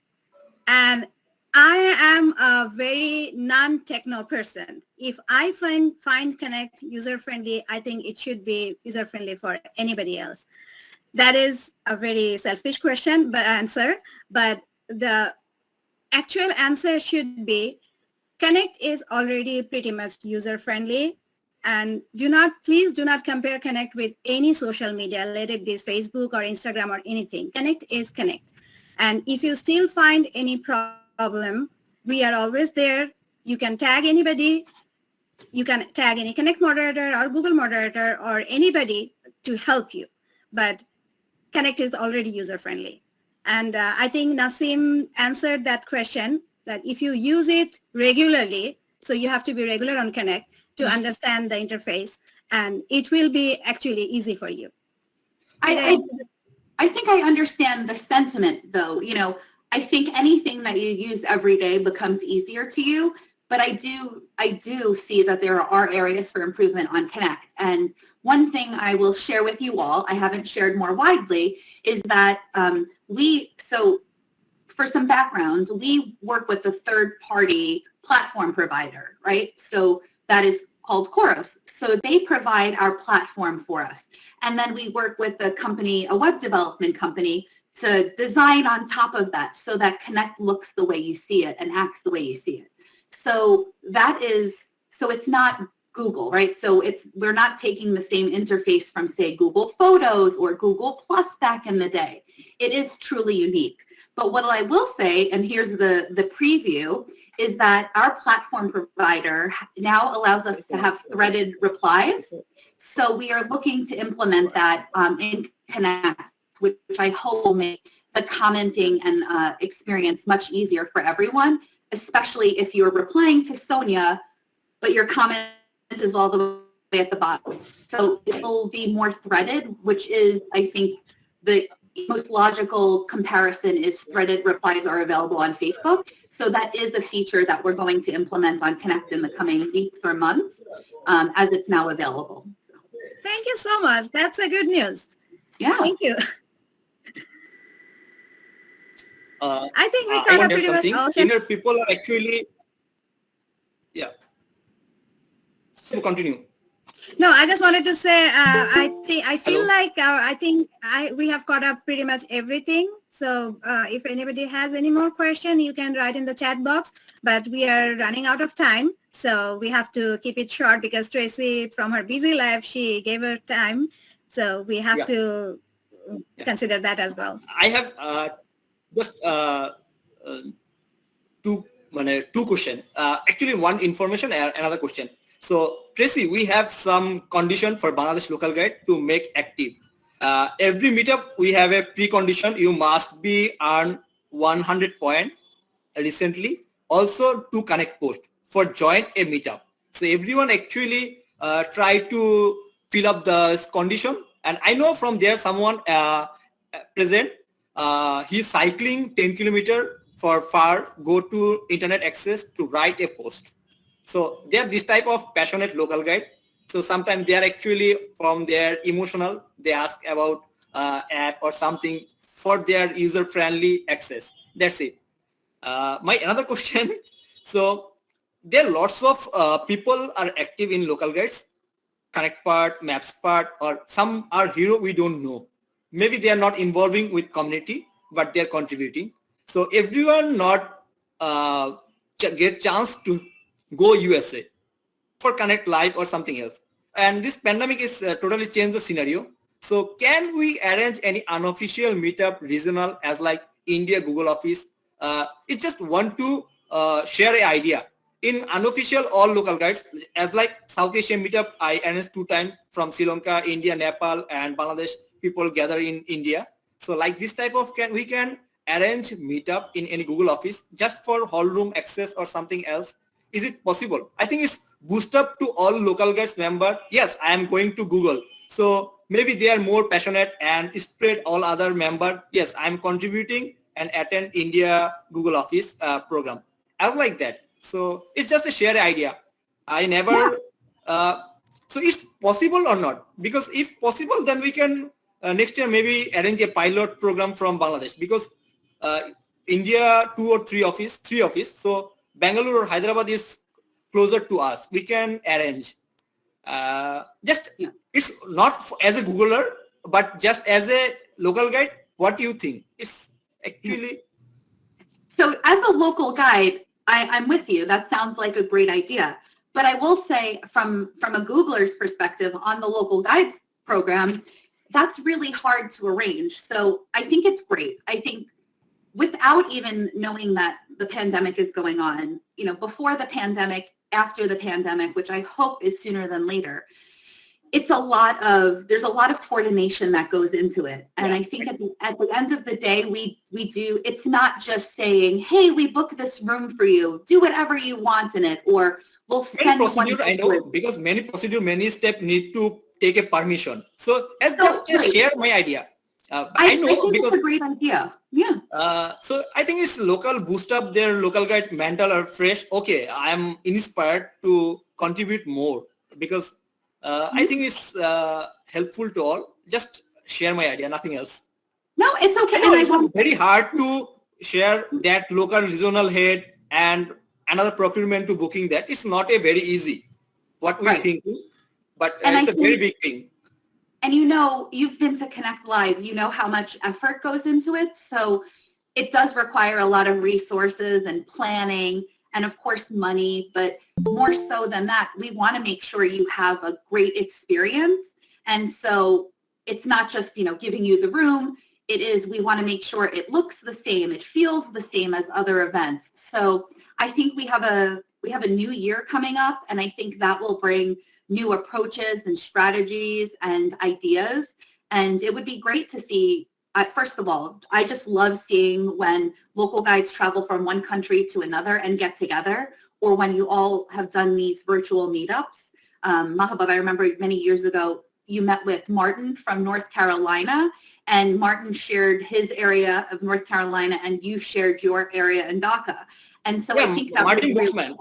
A: And I am a very non-techno person. If I find Connect user-friendly, I think it should be user-friendly for anybody else. That is a very selfish question, but the actual answer should be Connect is already pretty much user-friendly. And please do not compare Connect with any social media, let it be Facebook or Instagram or anything. Connect is Connect. And if you still find any problem, we are always there. You can tag anybody. You can tag any Connect moderator or Google moderator or anybody to help you. But Connect is already user-friendly. And I think Nasim answered that question, that if you use it regularly, so you have to be regular on Connect to understand the interface, and it will be actually easy for you.
B: I think I understand the sentiment, though. I think anything that you use every day becomes easier to you. But I do see that there are areas for improvement on Connect. And one thing I will share with you all, I haven't shared more widely, is that so for some background, we work with a third-party platform provider, right? So that is called Khoros. So they provide our platform for us. And then we work with a web development company, to design on top of that so that Connect looks the way you see it and acts the way you see it. So it's not Google, right? So we're not taking the same interface from, say, Google Photos or Google Plus back in the day. It is truly unique. But what I will say, and here's the preview, is that our platform provider now allows us to have threaded replies. So we are looking to implement that in Connect, which I hope will make the commenting and experience much easier for everyone, especially if you're replying to Sonia, but your comment is all the way at the bottom. So it will be more threaded, which is, I think, the most logical comparison is threaded replies are available on Facebook. So that is a feature that we're going to implement on Connect in the coming weeks or months as it's now available. So.
A: Thank you so much. That's a good news.
B: Yeah.
A: Thank you. I think we
D: I
A: covered
D: want to
A: pretty much
D: something.
A: all.
D: Inner people are actually, yeah. So continue.
A: No, I just wanted to say, I feel
D: Hello?
A: like we have caught up pretty much everything. So if anybody has any more question, you can write in the chat box, but we are running out of time. So we have to keep it short because Tracy, from her busy life, she gave her time. So we have to consider that as well.
D: I have just two questions. Actually, one information and another question. So Tracy, we have some condition for Bangladesh local guide to make active. Every meetup we have a precondition. You must be earn 100 point recently. Also to connect post for join a meetup. So everyone actually try to fill up the condition. And I know from there someone present. He's cycling 10 kilometer for far, go to internet access to write a post. So they have this type of passionate local guide. So sometimes they are actually from their emotional, they ask about app or something for their user-friendly access. That's it. My another question. So there are lots of people are active in local guides, connect part, maps part, or some are hero we don't know. Maybe they are not involving with community, but they are contributing. So everyone not get chance to go USA for Connect Live or something else. And this pandemic is totally changed the scenario. So can we arrange any unofficial meetup regional as like India Google Office? It just want to share an idea. In unofficial all local guides, as like South Asian meetup, I arranged 2 times from Sri Lanka, India, Nepal, and Bangladesh. People gather in India. So like this type of we can arrange meetup in any Google Office just for hall room access or something else. is it possible? I think it's boost up to all local guides member. Yes, I am going to Google. So maybe they are more passionate and spread all other member. Yes, I'm contributing and attend India Google Office program. I was like that. So it's just a shared idea. I never, so it's possible or not? Because if possible, then we can next year maybe arrange a pilot program from Bangladesh, because India 2 or 3 office. So Bangalore or Hyderabad is closer to us. We can arrange. It's not as a Googler, but just as a local guide. What do you think? It's actually.
B: So as a local guide, I'm with you. That sounds like a great idea. But I will say from a Googler's perspective on the local guides program, that's really hard to arrange. So I think it's great. I think without even knowing that the pandemic is going on, before the pandemic, after the pandemic, which I hope is sooner than later, there's a lot of coordination that goes into it. And I think at the end of the day, we do, it's not just saying, hey, we book this room for you, do whatever you want in it, or we'll send
D: procedure, I know, because many steps need to take a permission. So just share my idea. I know,
B: I think
D: because
B: it's a great idea. Yeah.
D: So I think it's local, boost up their local guide mental or fresh. Okay, I'm inspired to contribute more, because I think it's helpful to all. Just share my idea, nothing else.
B: No, it's okay.
D: It's very hard to share that local regional head and another procurement to booking that. It's not a very easy, what we think, but it's a very big thing.
B: And you've been to Connect Live, you know how much effort goes into it. So it does require a lot of resources and planning and of course money, but more so than that, we want to make sure you have a great experience. And so it's not just, giving you the room. It is, we want to make sure it looks the same, it feels the same as other events. So I think we have a new year coming up, and I think that will bring new approaches and strategies and ideas. And it would be great to see, first of all, I just love seeing when local guides travel from one country to another and get together, or when you all have done these virtual meetups. Mahabub, I remember many years ago, you met with Martin from North Carolina, and Martin shared his area of North Carolina and you shared your area in Dhaka. And so I think that
D: Martin Bushman.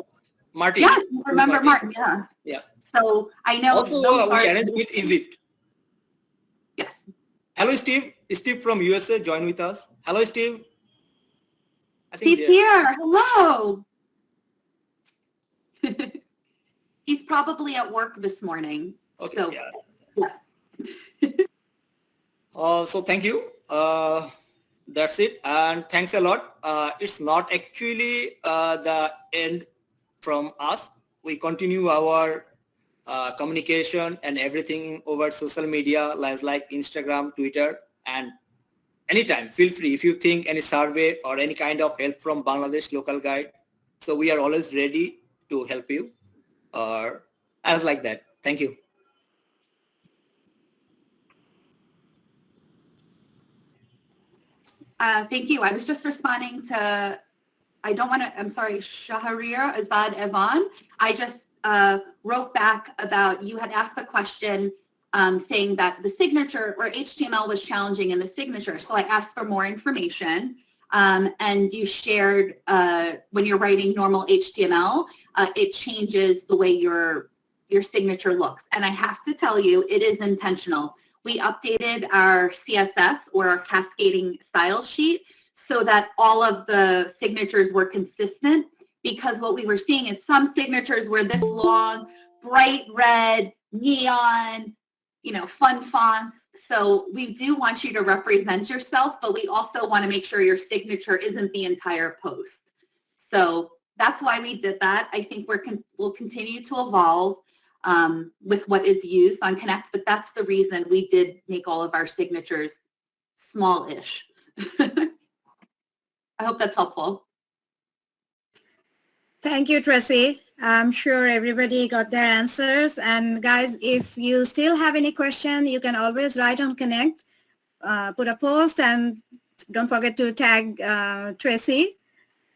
D: Martin.
B: Yes, remember Martin,
D: yeah.
B: So I know.
D: Also, we arranged with Egypt.
B: Yes.
D: Hello, Steve. Steve from USA, join with us. Hello, Steve.
B: Steve's here. Hello. He's probably at work this morning.
D: Okay.
B: So,
D: So thank you. That's it. And thanks a lot. It's not actually the end from us. We continue our communication and everything over social media like Instagram, Twitter, and anytime feel free if you think any survey or any kind of help from Bangladesh local guide. So we are always ready to help you, or as like that. Thank you.
B: Thank you. I was just responding to, I'm sorry, Shahriar Azad Evan. I just wrote back about, you had asked a question saying that the signature or HTML was challenging in the signature. So I asked for more information, and you shared when you're writing normal HTML, it changes the way your signature looks. And I have to tell you, it is intentional. We updated our CSS, or our cascading style sheet, so that all of the signatures were consistent, because what we were seeing is some signatures were this long, bright red, neon, fun fonts. So we do want you to represent yourself, but we also want to make sure your signature isn't the entire post. So that's why we did that. I think we'll continue to evolve with what is used on Connect, but that's the reason we did make all of our signatures small-ish. I hope that's helpful.
A: Thank you, Traci. I'm sure everybody got their answers. And guys, if you still have any question, you can always write on Connect, put a post, and don't forget to tag Traci.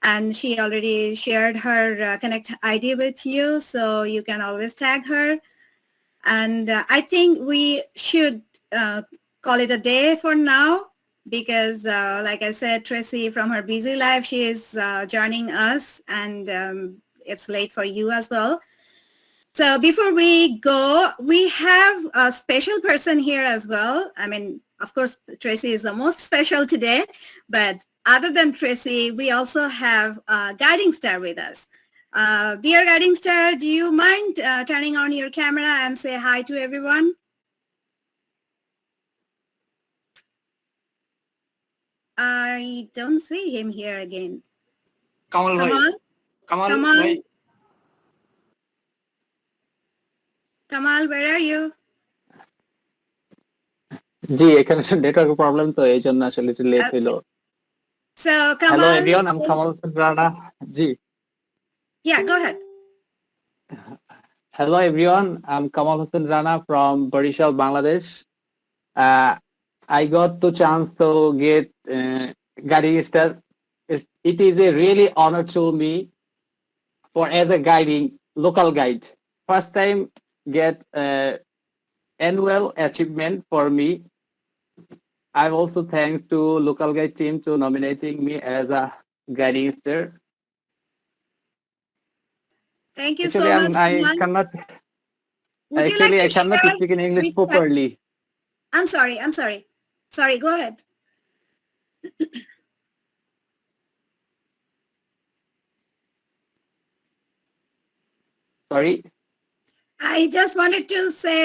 A: and she already shared her Connect ID with you, so you can always tag her. And I think we should call it a day for now because, like I said, Traci, from her busy life, she is joining us, and it's late for you as well. So before we go, we have a special person here as well. I mean, of course, Traci is the most special today, but other than Traci, we also have a guiding star with us. Dear guiding star, do you mind turning on your camera and say hi to everyone? I don't see him here again.
D: Kamal bhai.
A: Kamal?
D: Kamal
A: Kamal?
D: bhai.
A: Kamal, where are you?
E: জি এখানে network problem তো এই জন্য আসলে একটু late হইলো
A: So Kamal,
E: hello everyone I am Kamal Hossain Rana G
A: yeah, go ahead.
E: hello everyone I'm Kamal Hossein Rana from Barishal Bangladesh I got the chance to get guiding star it is a really honor to me for as a guiding local guide first time get annual achievement for me I'm also thanks to local guide team to nominating me as a guiding star.
A: Thank you
E: Actually,
A: so much,
E: I
A: Kamal.
E: cannot.
A: Would you like
E: Actually,
A: to
E: I cannot
A: share
E: speak in English
A: which
E: properly.
A: I'm sorry. Sorry, go ahead.
E: Sorry.
A: I just wanted to say,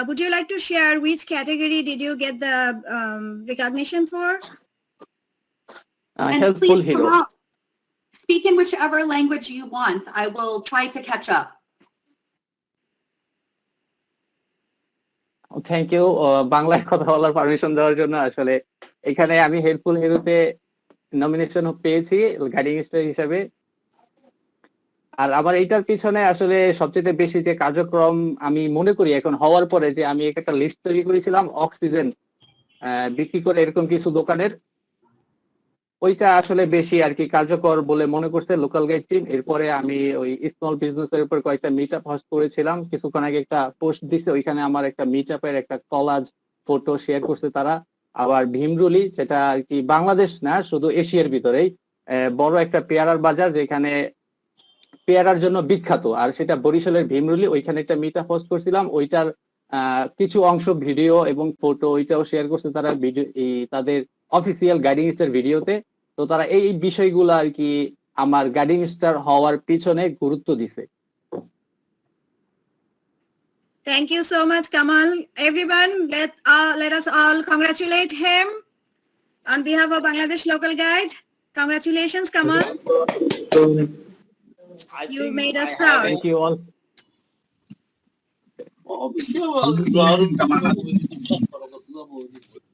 A: would you like to share which category did you get the recognition for?
B: And
E: Helpful
B: please,
E: hero.
B: Kamal, speak in whichever language you want. I will try to catch up.
E: Thank you বাংলায় কথা বলার permission দেওয়ার জন্য আসলে এখানে আমি helpful হিরোতে nomination পেয়েছি গাইডিং স্টার হিসেবে আর আমার এইটার পিছনে আসলে সবচেয়ে বেশি যে কার্যক্রম আমি মনে করি এখন হওয়ার পরে যে আমি একটা লিস্ট তৈরি করেছিলাম অক্সিজেন বিক্রি করে এরকম কিছু দোকানের ওইটা আসলে বেশি আর কি কার্যকর বলে মনে করছে লোকাল গাইড টিম এরপরে আমি ওই স্মল বিজনেসের উপর কয়েকটা মিটআপ হোস্ট করেছিলাম কিছুক্ষণ আগে একটা পোস্ট দিছে ওইখানে আমার একটা মিটআপের একটা কলাজ ফটো শেয়ার করছে তারা আবার ভীমরুলি যেটা আর কি বাংলাদেশ না শুধু এশিয়ার ভিতরেই বড় একটা পেয়ারার বাজার যেখানে পেয়ারার জন্য বিখ্যাত আর সেটা বরিশালের ভীমরুলি ওইখানে একটা মিটআপ হোস্ট করছিলাম ওইটার কিছু অংশ ভিডিও এবং ফটো ওইটাও শেয়ার করছে তারা ভিডিও তাদের অফিসিয়াল গাইডিং স্টার ভিডিওতে তো তারা এই বিষয়গুলো আর কি আমার গাইডিং স্টার হওয়ার পিছনে গুরুত্ব দিছে
A: Thank you so much, Kamal. Everyone, let us all congratulate him on behalf of Bangladesh Local Guide. Congratulations, Kamal. You made us proud.
E: Thank you all.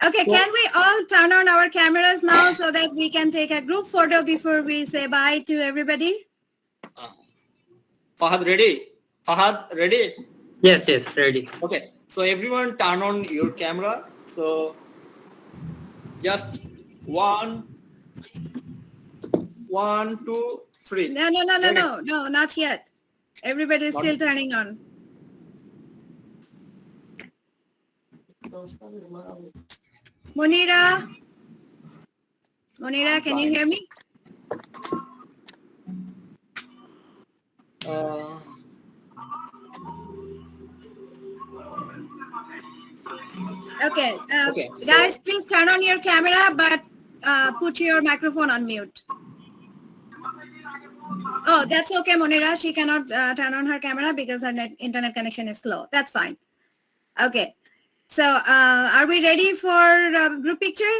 A: Okay, can we all turn on our cameras now so that we can take a group photo before we say bye to everybody?
D: Fahad ready? Fahad ready?
F: Yes, ready.
D: Okay, so everyone turn on your camera. So just one, 2, 3.
A: No, not yet. Everybody is still turning on. Munira, can you hear me? Okay, guys, please turn on your camera, but put your microphone on mute. Oh, that's okay, Munira. She cannot turn on her camera because her internet connection is slow. That's fine. Okay. So, are we ready for group picture?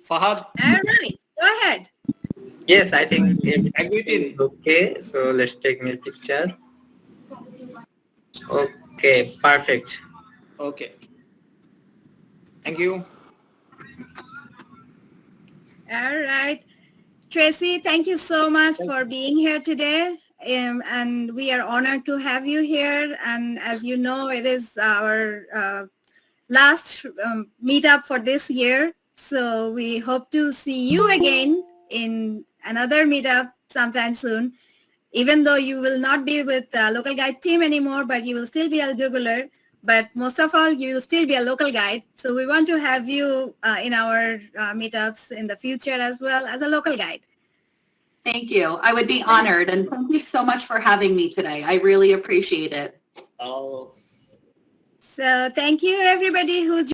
D: Fahad.
A: All right. Go ahead.
F: Yes, I think
D: everything
F: okay. So let's take my picture. Okay, perfect.
D: Okay. Thank you.
A: All right. Traci, thank you so much for being here today. And we are honored to have you here. And as you know, it is our last meetup for this year. So we hope to see you again in another meetup sometime soon. Even though you will not be with the local guide team anymore, but you will still be a Googler. But most of all, you will still be a local guide. So we want to have you in our meetups in the future as well as a local guide.
B: Thank you. I would be honored. And thank you so much for having me today. I really appreciate it.
D: Oh.
A: So thank you, everybody who's